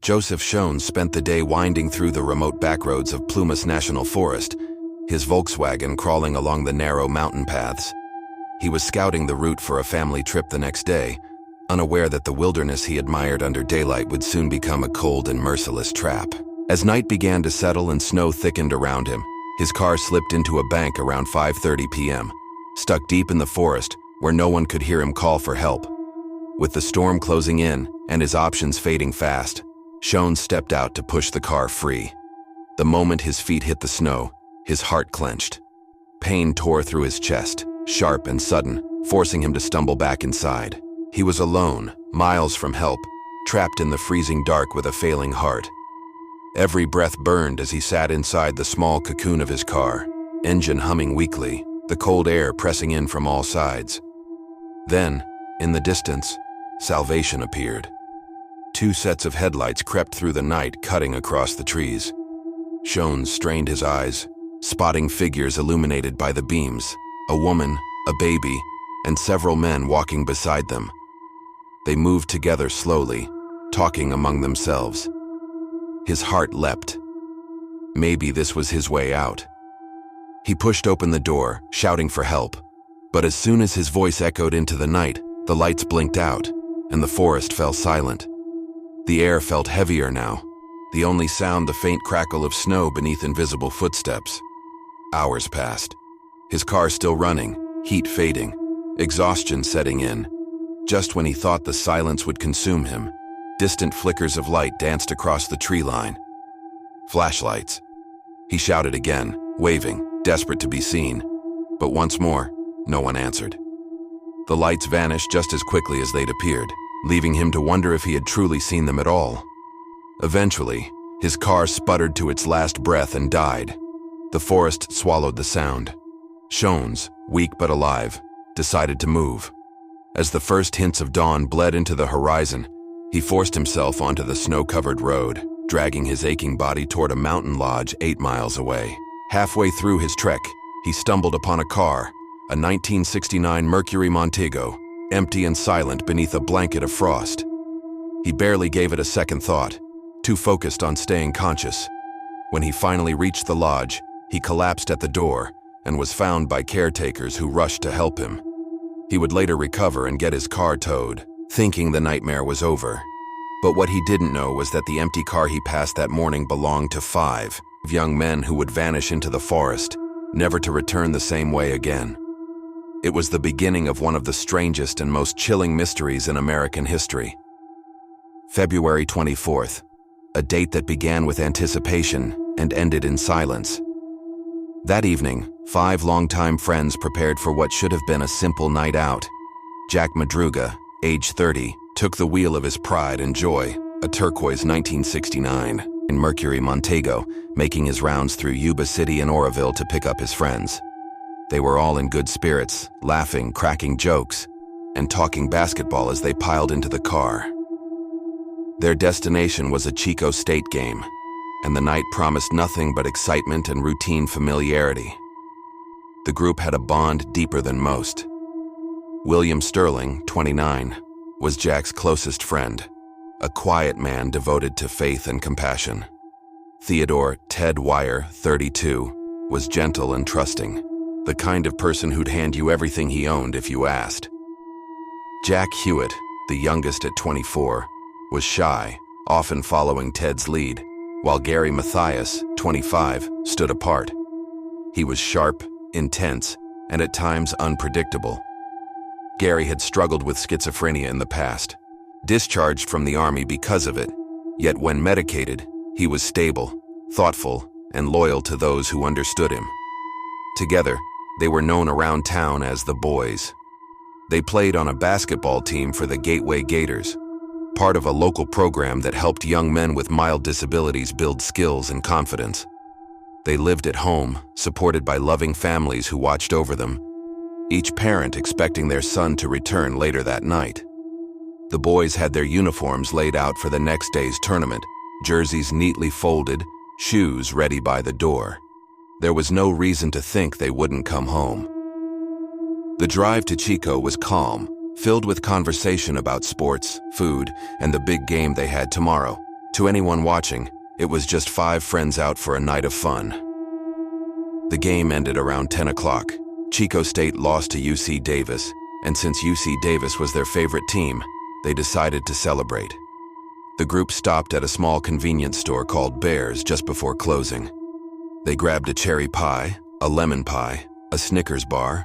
Joseph Shones spent the day winding through the remote backroads of Plumas National Forest, his Volkswagen crawling along the narrow mountain paths. He was scouting the route for a family trip the next day, unaware that the wilderness he admired under daylight would soon become a cold and merciless trap. As night began to settle and snow thickened around him, his car slipped into a bank around 5:30 p.m., stuck deep in the forest where no one could hear him call for help. With the storm closing in and his options fading fast, Shones stepped out to push the car free. The moment his feet hit the snow, his heart clenched. Pain tore through his chest, sharp and sudden, forcing him to stumble back inside. He was alone, miles from help, trapped in the freezing dark with a failing heart. Every breath burned as he sat inside the small cocoon of his car, engine humming weakly, the cold air pressing in from all sides. Then, in the distance, salvation appeared. Two sets of headlights crept through the night, cutting across the trees. Shones strained his eyes, spotting figures illuminated by the beams, a woman, a baby, and several men walking beside them. They moved together slowly, talking among themselves. His heart leapt. Maybe this was his way out. He pushed open the door, shouting for help, but as soon as his voice echoed into the night, the lights blinked out, and the forest fell silent. The air felt heavier now, the only sound the faint crackle of snow beneath invisible footsteps. Hours passed. His car still running, heat fading, exhaustion setting in. Just when he thought the silence would consume him, distant flickers of light danced across the tree line. Flashlights. He shouted again, waving, desperate to be seen. But once more, no one answered. The lights vanished just as quickly as they'd appeared, leaving him to wonder if he had truly seen them at all. Eventually, his car sputtered to its last breath and died. The forest swallowed the sound. Shones, weak but alive, decided to move. As the first hints of dawn bled into the horizon, he forced himself onto the snow-covered road, dragging his aching body toward a mountain lodge 8 miles away. Halfway through his trek, he stumbled upon a car, a 1969 Mercury Montego, empty and silent beneath a blanket of frost. He barely gave it a second thought, too focused on staying conscious. When he finally reached the lodge, he collapsed at the door and was found by caretakers who rushed to help him. He would later recover and get his car towed, thinking the nightmare was over. But what he didn't know was that the empty car he passed that morning belonged to 5 young men who would vanish into the forest, never to return the same way again. It was the beginning of one of the strangest and most chilling mysteries in American history. February 24th, a date that began with anticipation and ended in silence. That evening, 5 longtime friends prepared for what should have been a simple night out. Jack Madruga, age 30, took the wheel of his pride and joy, a turquoise 1969 in Mercury Montego, making his rounds through Yuba City and Oroville to pick up his friends. They were all in good spirits, laughing, cracking jokes, and talking basketball as they piled into the car. Their destination was a Chico State game, and the night promised nothing but excitement and routine familiarity. The group had a bond deeper than most. William Sterling, 29, was Jack's closest friend, a quiet man devoted to faith and compassion. Theodore Ted Wire, 32, was gentle and trusting, the kind of person who'd hand you everything he owned if you asked. Jack Hewitt, the youngest at 24, was shy, often following Ted's lead, while Gary Mathias, 25, stood apart. He was sharp, intense, and at times unpredictable. Gary had struggled with schizophrenia in the past, discharged from the army because of it, yet when medicated, he was stable, thoughtful, and loyal to those who understood him. Together, they were known around town as the Boys. They played on a basketball team for the Gateway Gators, part of a local program that helped young men with mild disabilities build skills and confidence. They lived at home, supported by loving families who watched over them, each parent expecting their son to return later that night. The boys had their uniforms laid out for the next day's tournament, jerseys neatly folded, shoes ready by the door. There was no reason to think they wouldn't come home. The drive to Chico was calm, filled with conversation about sports, food, and the big game they had tomorrow, To anyone watching, it was just 5 friends out for a night of fun. The game ended around 10 o'clock. Chico State lost to UC Davis, and since UC Davis was their favorite team, they decided to celebrate. The group stopped at a small convenience store called Bear's just before closing. They grabbed a cherry pie, a lemon pie, a Snickers bar,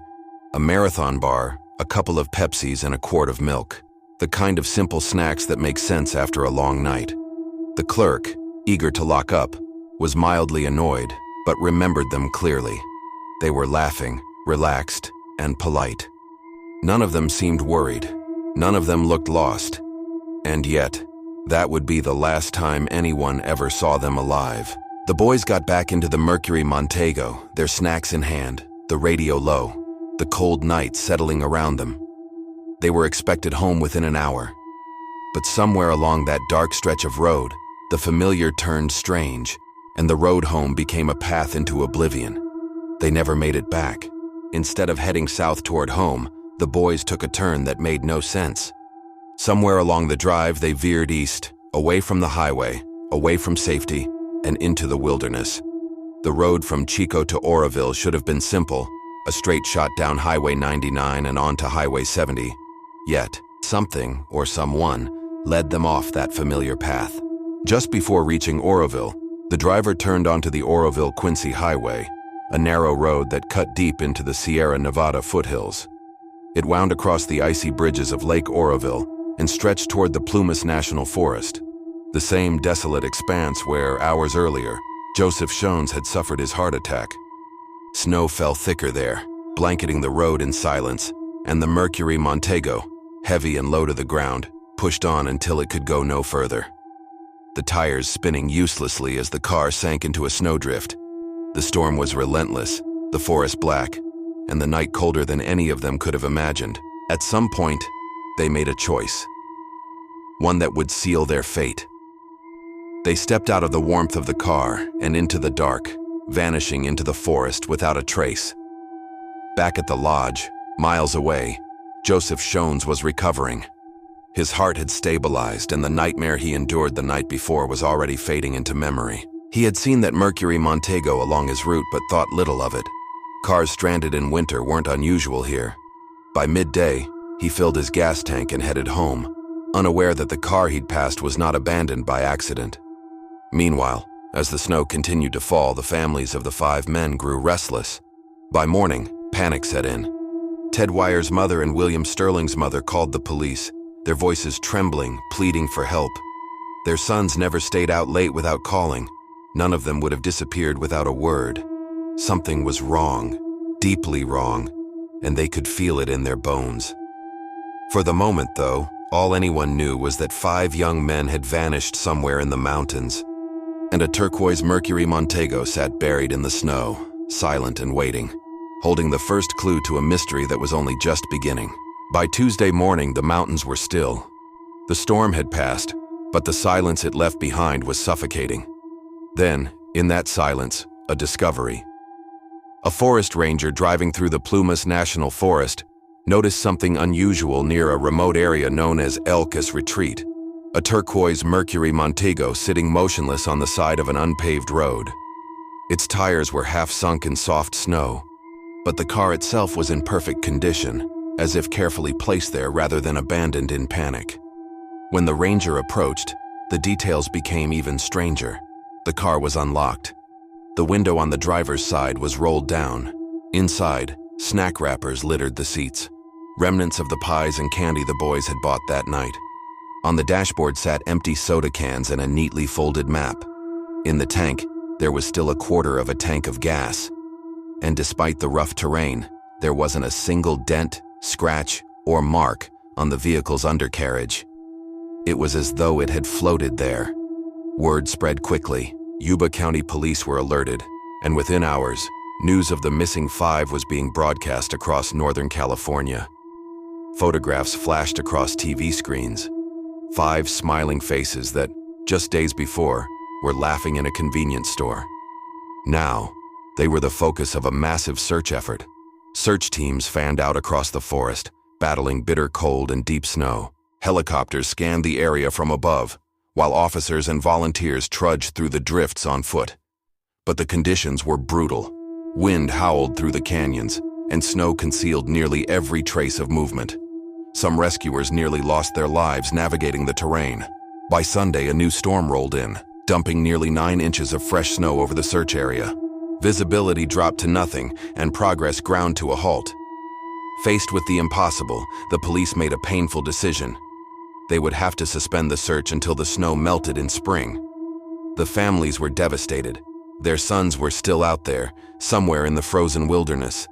a marathon bar, a couple of Pepsis, and a quart of milk. The kind of simple snacks that make sense after a long night. The clerk, eager to lock up, was mildly annoyed, but remembered them clearly. They were laughing, relaxed, and polite. None of them seemed worried. None of them looked lost. And yet, that would be the last time anyone ever saw them alive. The boys got back into the Mercury Montego, their snacks in hand, the radio low, the cold night settling around them. They were expected home within an hour. But somewhere along that dark stretch of road, the familiar turned strange, and the road home became a path into oblivion. They never made it back. Instead of heading south toward home, the boys took a turn that made no sense. Somewhere along the drive, they veered east, away from the highway, away from safety, and into the wilderness. The road from Chico to Oroville should have been simple, a straight shot down Highway 99 and onto Highway 70. Yet, something or someone led them off that familiar path. Just before reaching Oroville, the driver turned onto the Oroville-Quincy Highway, a narrow road that cut deep into the Sierra Nevada foothills. It wound across the icy bridges of Lake Oroville and stretched toward the Plumas National Forest, the same desolate expanse where, hours earlier, Joseph Shones had suffered his heart attack. Snow fell thicker there, blanketing the road in silence, and the Mercury Montego, heavy and low to the ground, pushed on until it could go no further. The tires spinning uselessly as the car sank into a snowdrift. The storm was relentless, the forest black, and the night colder than any of them could have imagined. At some point, they made a choice. One that would seal their fate. They stepped out of the warmth of the car and into the dark, vanishing into the forest without a trace. Back at the lodge, miles away, Joseph Shones was recovering. His heart had stabilized, and the nightmare he endured the night before was already fading into memory. He had seen that Mercury Montego along his route but thought little of it. Cars stranded in winter weren't unusual here. By midday, he filled his gas tank and headed home, unaware that the car he'd passed was not abandoned by accident. Meanwhile, as the snow continued to fall, the families of the 5 men grew restless. By morning, panic set in. Ted Wyer's mother and William Sterling's mother called the police, their voices trembling, pleading for help. Their sons never stayed out late without calling. None of them would have disappeared without a word. Something was wrong, deeply wrong, and they could feel it in their bones. For the moment, though, all anyone knew was that 5 young men had vanished somewhere in the mountains, and a turquoise Mercury Montego sat buried in the snow, silent and waiting, holding the first clue to a mystery that was only just beginning. By Tuesday morning, the mountains were still. The storm had passed, but the silence it left behind was suffocating. Then, in that silence, a discovery. A forest ranger driving through the Plumas National Forest noticed something unusual near a remote area known as Elkis Retreat, a turquoise Mercury Montego sitting motionless on the side of an unpaved road. Its tires were half sunk in soft snow, but the car itself was in perfect condition, as if carefully placed there rather than abandoned in panic. When the ranger approached, the details became even stranger. The car was unlocked. The window on the driver's side was rolled down. Inside, snack wrappers littered the seats, remnants of the pies and candy the boys had bought that night. On the dashboard sat empty soda cans and a neatly folded map. In the tank, there was still a quarter of a tank of gas. And despite the rough terrain, there wasn't a single dent, scratch, or mark on the vehicle's undercarriage. It was as though it had floated there. Word spread quickly. Yuba County Police were alerted, and within hours, news of the missing 5 was being broadcast across Northern California. Photographs flashed across TV screens. 5 smiling faces that, just days before, were laughing in a convenience store. Now, they were the focus of a massive search effort. Search teams fanned out across the forest, battling bitter cold and deep snow. Helicopters scanned the area from above, while officers and volunteers trudged through the drifts on foot. But the conditions were brutal. Wind howled through the canyons, and snow concealed nearly every trace of movement. Some rescuers nearly lost their lives navigating the terrain. By Sunday, a new storm rolled in, dumping nearly 9 inches of fresh snow over the search area. Visibility dropped to nothing, and progress ground to a halt. Faced with the impossible, the police made a painful decision. They would have to suspend the search until the snow melted in spring. The families were devastated. Their sons were still out there, somewhere in the frozen wilderness.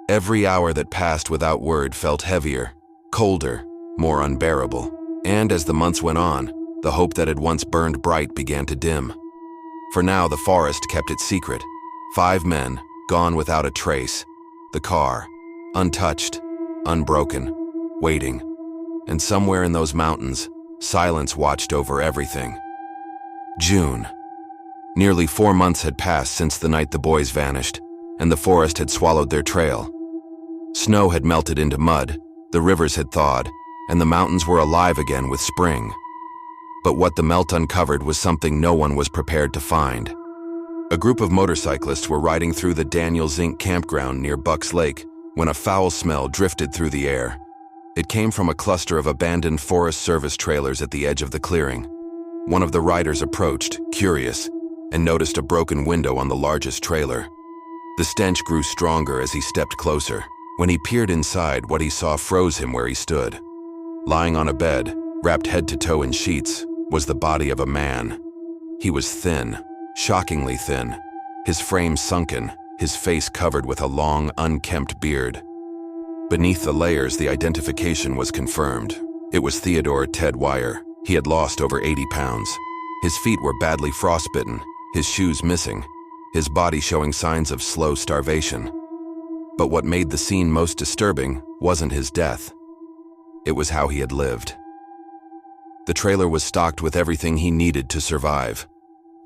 Every hour that passed without word felt heavier, colder, more unbearable. And as the months went on, the hope that had once burned bright began to dim. For now, the forest kept its secret. 5 men, gone without a trace. The car, untouched, unbroken, waiting. And somewhere in those mountains, silence watched over everything. June. Nearly 4 months had passed since the night the boys vanished, and the forest had swallowed their trail. Snow had melted into mud, the rivers had thawed, and the mountains were alive again with spring. But what the melt uncovered was something no one was prepared to find. A group of motorcyclists were riding through the Daniel Zink campground near Bucks Lake when a foul smell drifted through the air. It came from a cluster of abandoned Forest Service trailers at the edge of the clearing. One of the riders approached, curious, and noticed a broken window on the largest trailer. The stench grew stronger as he stepped closer. When he peered inside, what he saw froze him where he stood. Lying on a bed, wrapped head to toe in sheets, was the body of a man. He was thin, shockingly thin, his frame sunken, his face covered with a long, unkempt beard. Beneath the layers, the identification was confirmed. It was Theodore Ted Wire. He had lost over 80 pounds. His feet were badly frostbitten, his shoes missing, his body showing signs of slow starvation. But what made the scene most disturbing wasn't his death. It was how he had lived. The trailer was stocked with everything he needed to survive.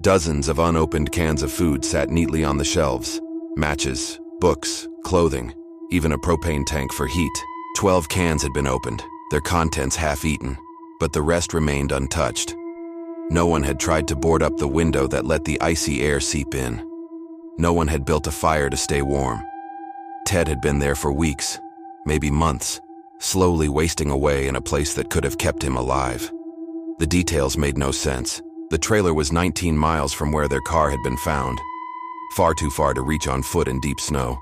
Dozens of unopened cans of food sat neatly on the shelves. Matches, books, clothing, even a propane tank for heat. 12 cans had been opened, their contents half-eaten, but the rest remained untouched. No one had tried to board up the window that let the icy air seep in. No one had built a fire to stay warm. Ted had been there for weeks, maybe months, slowly wasting away in a place that could have kept him alive. The details made no sense. The trailer was 19 miles from where their car had been found, far too far to reach on foot in deep snow.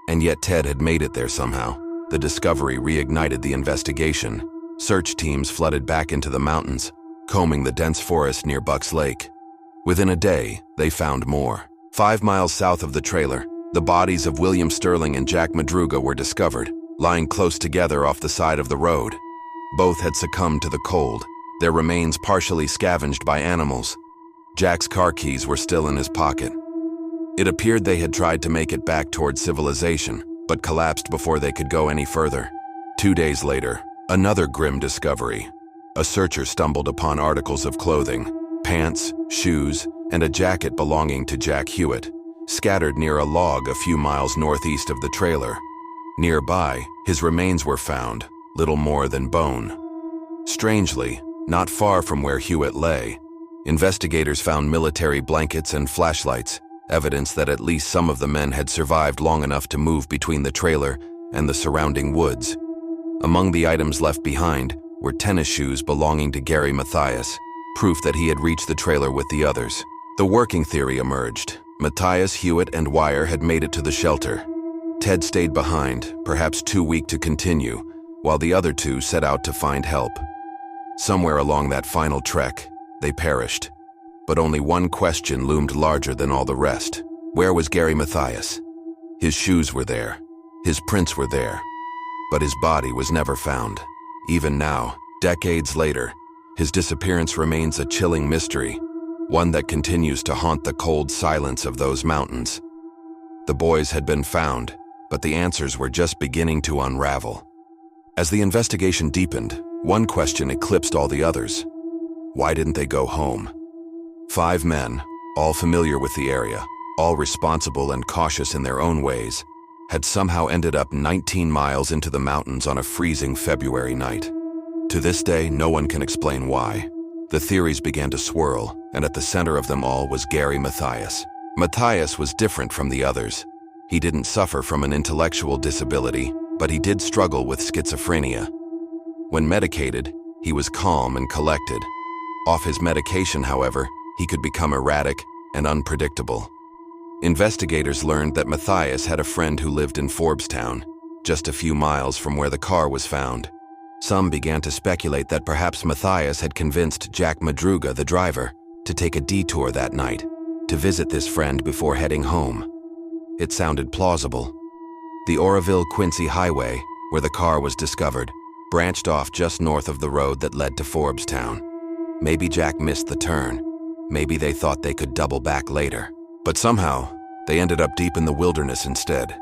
And yet Ted had made it there somehow. The discovery reignited the investigation. Search teams flooded back into the mountains, combing the dense forest near Bucks Lake. Within a day, they found more. 5 miles south of the trailer, the bodies of William Sterling and Jack Madruga were discovered, lying close together off the side of the road. Both had succumbed to the cold, their remains partially scavenged by animals. Jack's car keys were still in his pocket. It appeared they had tried to make it back toward civilization, but collapsed before they could go any further. 2 days later, another grim discovery. A searcher stumbled upon articles of clothing, pants, shoes, and a jacket belonging to Jack Hewitt, scattered near a log a few miles northeast of the trailer. Nearby, his remains were found, little more than bone. Strangely, not far from where Hewitt lay, investigators found military blankets and flashlights, evidence that at least some of the men had survived long enough to move between the trailer and the surrounding woods. Among the items left behind were tennis shoes belonging to Gary Mathias, proof that he had reached the trailer with the others. The working theory emerged. Mathias, Hewitt, and Wire had made it to the shelter. Ted stayed behind, perhaps too weak to continue, while the other two set out to find help. Somewhere along that final trek, they perished. But only one question loomed larger than all the rest. Where was Gary Mathias? His shoes were there. His prints were there. But his body was never found. Even now, decades later, his disappearance remains a chilling mystery, one that continues to haunt the cold silence of those mountains. The boys had been found, but the answers were just beginning to unravel. As the investigation deepened, one question eclipsed all the others. Why didn't they go home? 5 men, all familiar with the area, all responsible and cautious in their own ways, had somehow ended up 19 miles into the mountains on a freezing February night. To this day, no one can explain why. The theories began to swirl, and at the center of them all was Gary Mathias. Mathias was different from the others. He didn't suffer from an intellectual disability, but he did struggle with schizophrenia. When medicated, he was calm and collected. Off his medication, however, he could become erratic and unpredictable. Investigators learned that Mathias had a friend who lived in Forbestown, just a few miles from where the car was found. Some began to speculate that perhaps Mathias had convinced Jack Madruga, the driver, to take a detour that night, to visit this friend before heading home. It sounded plausible. The Oroville-Quincy Highway, where the car was discovered, branched off just north of the road that led to Forbestown. Maybe Jack missed the turn. Maybe they thought they could double back later. But somehow, they ended up deep in the wilderness instead,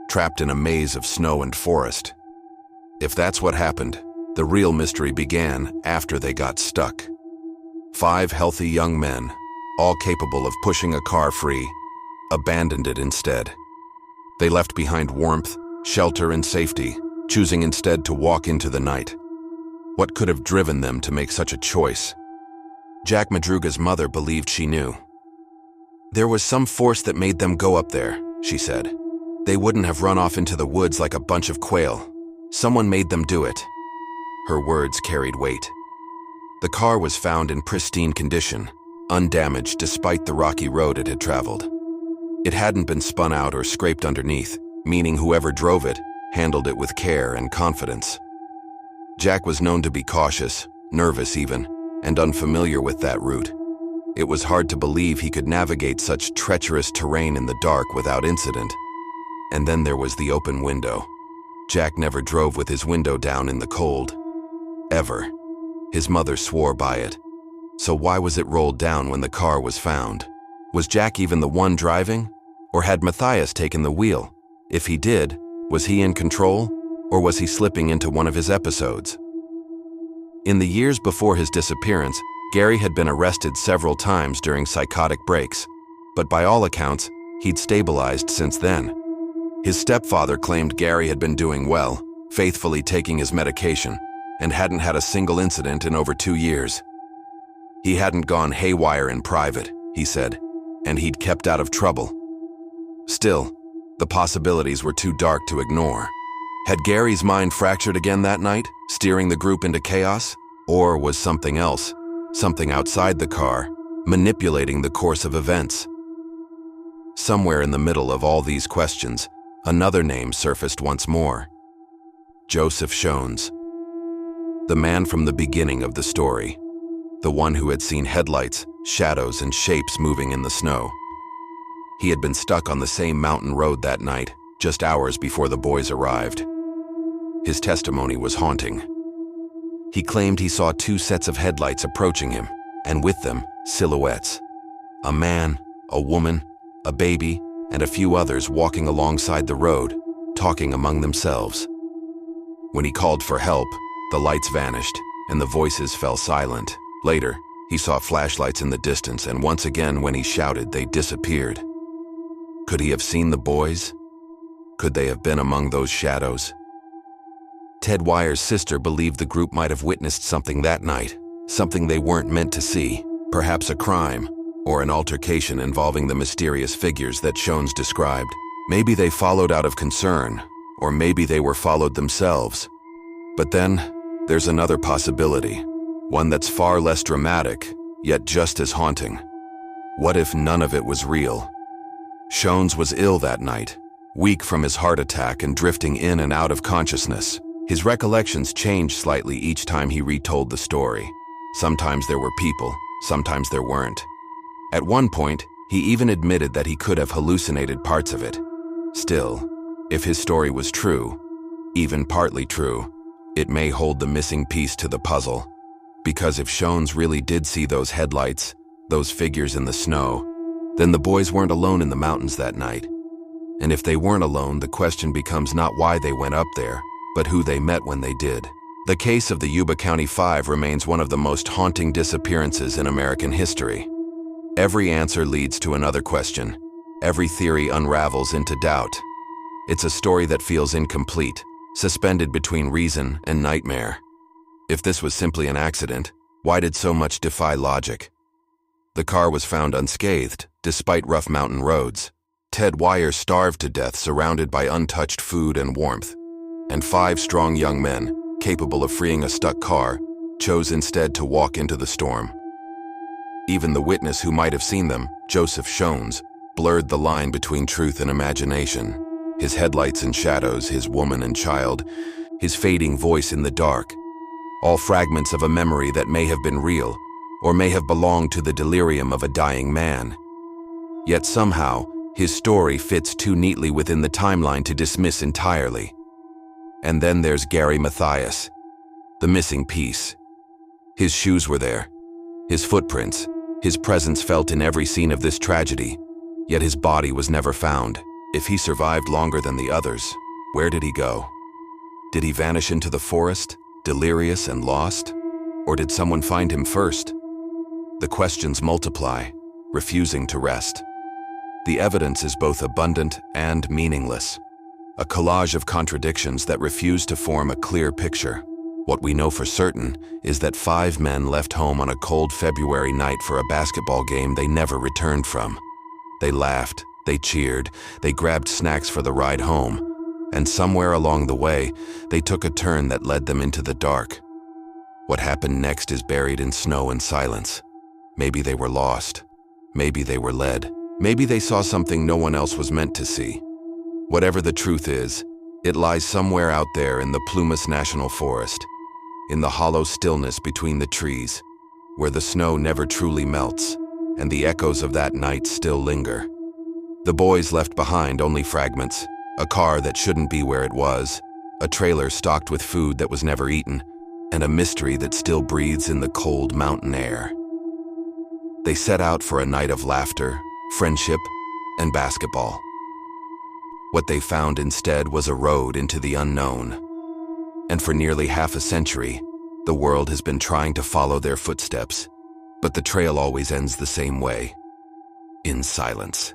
trapped in a maze of snow and forest. If that's what happened, the real mystery began after they got stuck. 5 healthy young men, all capable of pushing a car free, abandoned it instead. They left behind warmth, shelter, and safety, choosing instead to walk into the night. What could have driven them to make such a choice? Jack Madruga's mother believed she knew. "There was some force that made them go up there," she said. "They wouldn't have run off into the woods like a bunch of quail. Someone made them do it." Her words carried weight. The car was found in pristine condition, undamaged despite the rocky road it had traveled. It hadn't been spun out or scraped underneath, meaning whoever drove it handled it with care and confidence. Jack was known to be cautious, nervous even, and unfamiliar with that route. It was hard to believe he could navigate such treacherous terrain in the dark without incident. And then there was the open window. Jack never drove with his window down in the cold. Ever. His mother swore by it. So why was it rolled down when the car was found? Was Jack even the one driving? Or had Mathias taken the wheel? If he did, was he in control? Or was he slipping into one of his episodes? In the years before his disappearance, Gary had been arrested several times during psychotic breaks, but by all accounts, he'd stabilized since then. His stepfather claimed Gary had been doing well, faithfully taking his medication, and hadn't had a single incident in over 2 years. He hadn't gone haywire in private, he said, and he'd kept out of trouble. Still, the possibilities were too dark to ignore. Had Gary's mind fractured again that night, steering the group into chaos? Or was something else, something outside the car, manipulating the course of events? Somewhere in the middle of all these questions, another name surfaced once more. Joseph Shones. The man from the beginning of the story. The one who had seen headlights, shadows, and shapes moving in the snow. He had been stuck on the same mountain road that night, just hours before the boys arrived. His testimony was haunting. He claimed he saw 2 sets of headlights approaching him, and with them, silhouettes. A man, a woman, a baby, and a few others walking alongside the road, talking among themselves. When he called for help, the lights vanished, and the voices fell silent. Later, he saw flashlights in the distance, and once again when he shouted, they disappeared. Could he have seen the boys? Could they have been among those shadows? Ted Wyer's sister believed the group might have witnessed something that night, something they weren't meant to see, perhaps a crime, or an altercation involving the mysterious figures that Shones described. Maybe they followed out of concern, or maybe they were followed themselves. But then, there's another possibility, one that's far less dramatic, yet just as haunting. What if none of it was real? Shones was ill that night, weak from his heart attack and drifting in and out of consciousness. His recollections changed slightly each time he retold the story. Sometimes there were people, sometimes there weren't. At one point, he even admitted that he could have hallucinated parts of it. Still, if his story was true, even partly true, it may hold the missing piece to the puzzle. Because if Shones really did see those headlights, those figures in the snow, then the boys weren't alone in the mountains that night. And if they weren't alone, the question becomes not why they went up there, but who they met when they did. The case of the Yuba County Five remains one of the most haunting disappearances in American history. Every answer leads to another question. Every theory unravels into doubt. It's a story that feels incomplete, suspended between reason and nightmare. If this was simply an accident, Why did so much defy logic? The car was found unscathed, despite rough mountain roads. Ted Wire starved to death surrounded by untouched food and warmth. And 5 strong young men, capable of freeing a stuck car, chose instead to walk into the storm. Even the witness who might have seen them, Joseph Shones, blurred the line between truth and imagination. His headlights and shadows, his woman and child, his fading voice in the dark. All fragments of a memory that may have been real, or may have belonged to the delirium of a dying man. Yet somehow, his story fits too neatly within the timeline to dismiss entirely. And then there's Mathias, the missing piece. His shoes were there, his footprints, his presence felt in every scene of this tragedy, yet his body was never found. If he survived longer than the others, where did he go? Did he vanish into the forest, delirious and lost? Or did someone find him first? The questions multiply, refusing to rest. The evidence is both abundant and meaningless, a collage of contradictions that refuse to form a clear picture. What we know for certain is that 5 men left home on a cold February night for a basketball game they never returned from. They laughed, they cheered, they grabbed snacks for the ride home, and somewhere along the way, they took a turn that led them into the dark. What happened next is buried in snow and silence. Maybe they were lost. Maybe they were led. Maybe they saw something no one else was meant to see. Whatever the truth is, it lies somewhere out there in the Plumas National Forest, in the hollow stillness between the trees, where the snow never truly melts, and the echoes of that night still linger. The boys left behind only fragments, a car that shouldn't be where it was, a trailer stocked with food that was never eaten, and a mystery that still breathes in the cold mountain air. They set out for a night of laughter, friendship, and basketball. What they found instead was a road into the unknown. And for nearly half a century, the world has been trying to follow their footsteps, but the trail always ends the same way, in silence.